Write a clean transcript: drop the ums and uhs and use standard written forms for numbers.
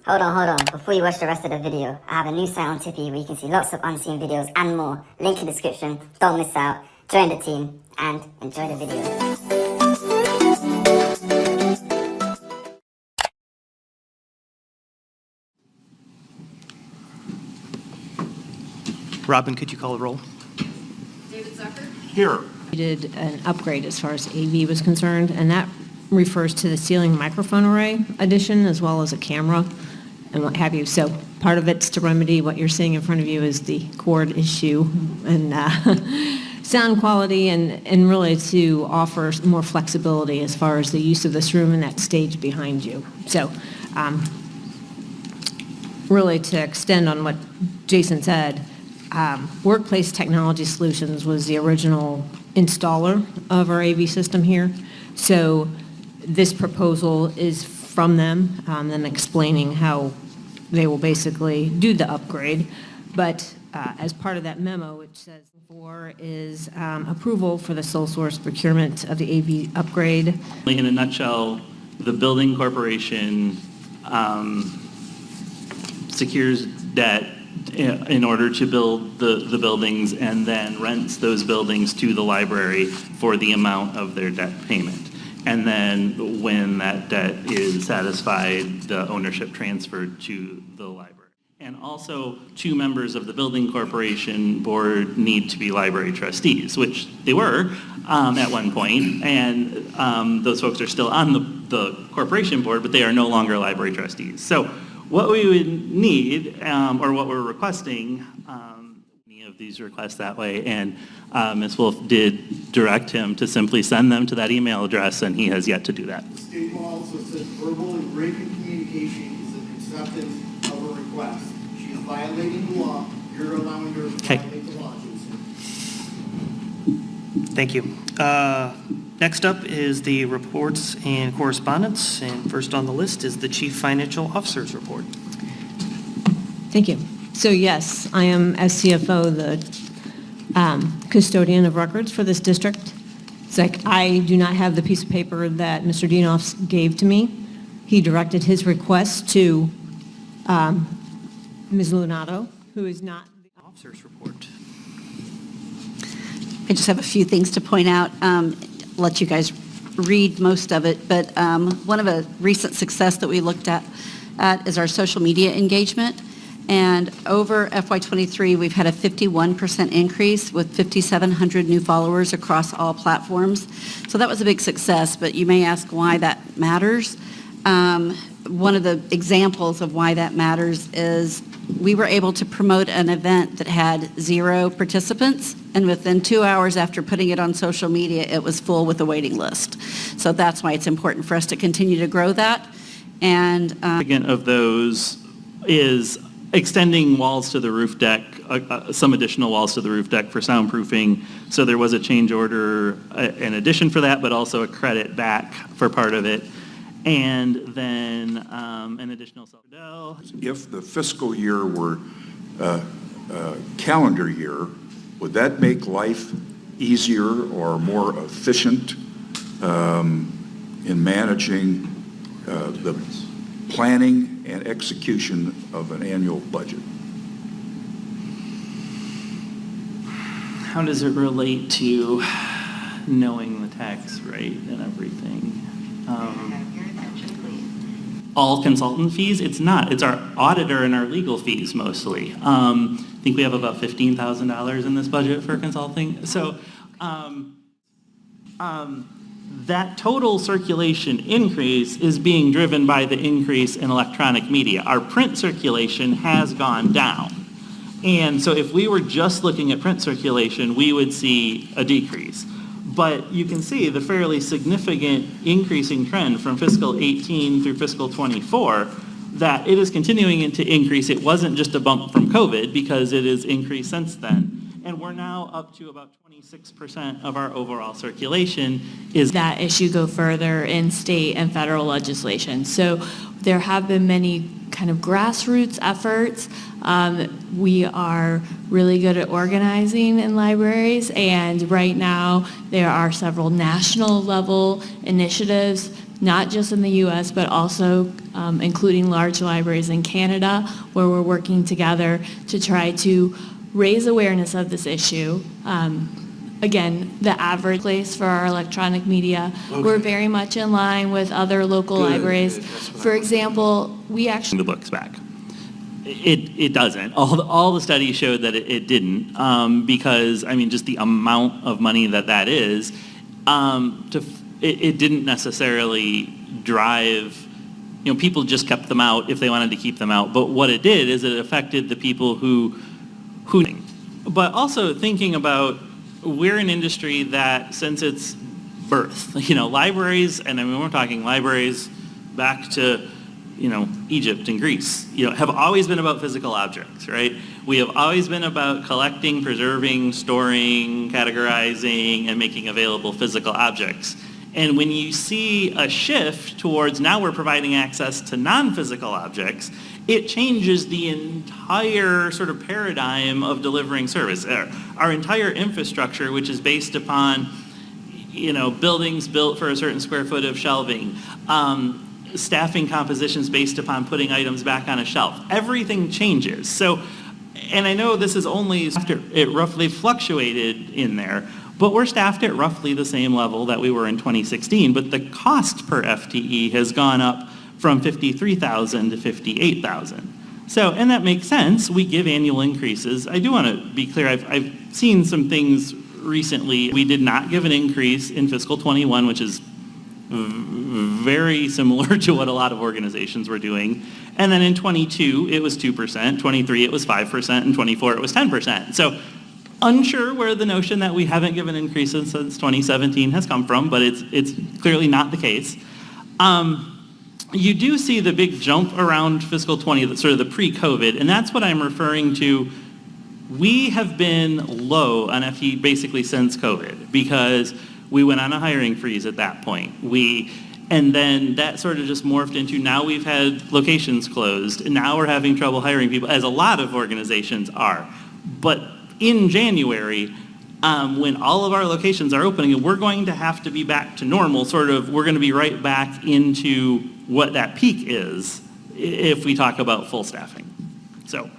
Hold on. Before you watch the rest of the video, I have a new site on Tipeee where you can see lots of unseen videos and more. Link in the description. Don't miss out. Join the team and enjoy the video. Robin, could you call the roll? David Zucker? Here. We did an upgrade as far as AV was concerned, and that refers to the ceiling microphone array addition as well as a camera and what have you. So part of it's to remedy what you're seeing in front of you is the cord issue and sound quality and really to offer more flexibility as far as the use of this room and that stage behind you. So really to extend on what Jason said, Workplace Technology Solutions was the original installer of our AV system here. So this proposal is from them, them explaining how they will basically do the upgrade. But as part of that memo, which says for is approval for the sole source procurement of the AV upgrade. In a nutshell, the building corporation secures debt in order to build the buildings and then rents those buildings to the library for the amount of their debt payment. And then when that debt is satisfied, the ownership transferred to the library. And also, 2 members of the building corporation board need to be library trustees, which they were at one point, and those folks are still on the corporation board, but they are no longer library trustees. So what we would need, or what we're requesting, any of these requests that way, and Ms. Wolf did direct him to simply send them to that email address, and he has yet to do that. The state law also says verbal and written communication is an acceptance of a request. She is violating the law. You're allowing her to Okay. violate the law, Jason. Thank you. Next up is the reports and correspondence, and first on the list is the Chief Financial Officer's report. Thank you. So yes, I am, as CFO, the custodian of records for this district. It's like I do not have the piece of paper that Mr. Dienoff gave to me. He directed his request to Ms. Lunato, who is not the Officer's report. I just have a few things to point out. Let you guys read most of it, but one of a recent success that we looked at is our social media engagement. And over FY23, we've had a 51% increase with 5,700 new followers across all platforms. So that was a big success, but you may ask why that matters. One of the examples of why that matters is we were able to promote an event that had 0 participants, and within 2 hours after putting it on social media, it was full with a waiting list. So that's why it's important for us to continue to grow that. And Second of those is extending walls to the roof deck, some additional walls to the roof deck for soundproofing. So there was a change order in addition for that, but also a credit back for part of it. And then an additional If the fiscal year were calendar year, would that make life easier or more efficient in managing the planning and execution of an annual budget? How does it relate to knowing the tax rate and everything? All consultant fees? It's not. It's our auditor and our legal fees mostly. I think we have about $15,000 in this budget for consulting. So that total circulation increase is being driven by the increase in electronic media. Our print circulation has gone down. And so if we were just looking at print circulation, we would see a decrease. But you can see the fairly significant increasing trend from fiscal 18 through fiscal 24, that it is continuing to increase. It wasn't just a bump from COVID, because it has increased since then. And we're now up to about 26% of our overall circulation is that issue go further in state and federal legislation. So there have been many kind of grassroots efforts. We are really good at organizing in libraries, and right now there are several national level initiatives not just in the US, but also including large libraries in Canada, where we're working together to try to raise awareness of this issue. Again, the average place for our electronic media, we're very much in line with other local libraries. For example, we actually... The books back. It doesn't. All the studies showed that it didn't, because, I mean, just the amount of money that is, it didn't necessarily drive, people just kept them out if they wanted to keep them out. But what it did is it affected the people who. But also thinking about, we're an industry that since its birth, libraries, and I mean, we're talking libraries back to, Egypt and Greece, have always been about physical objects, right? We have always been about collecting, preserving, storing, categorizing, and making available physical objects. And when you see a shift towards now we're providing access to non-physical objects, it changes the entire sort of paradigm of delivering service. Our entire infrastructure, which is based upon, buildings built for a certain square foot of shelving, staffing compositions based upon putting items back on a shelf. Everything changes. So, and I know this is only after it roughly fluctuated in there, but we're staffed at roughly the same level that we were in 2016, but the cost per FTE has gone up from 53,000 to 58,000. So, and that makes sense. We give annual increases. I do want to be clear, I've seen some things recently. We did not give an increase in fiscal 21, which is very similar to what a lot of organizations were doing. And then in 22, it was 2%, 23, it was 5%, and 24, it was 10%. So unsure where the notion that we haven't given increases since 2017 has come from, but it's clearly not the case. You do see the big jump around fiscal 20, sort of the pre-COVID, and that's what I'm referring to. We have been low on FTE basically since COVID because we went on a hiring freeze at that point. And then that sort of just morphed into now we've had locations closed, and now we're having trouble hiring people, as a lot of organizations are. But in January, when all of our locations are opening, and we're going to have to be back to normal, we're going to be right back into what that peak is if we talk about full staffing. So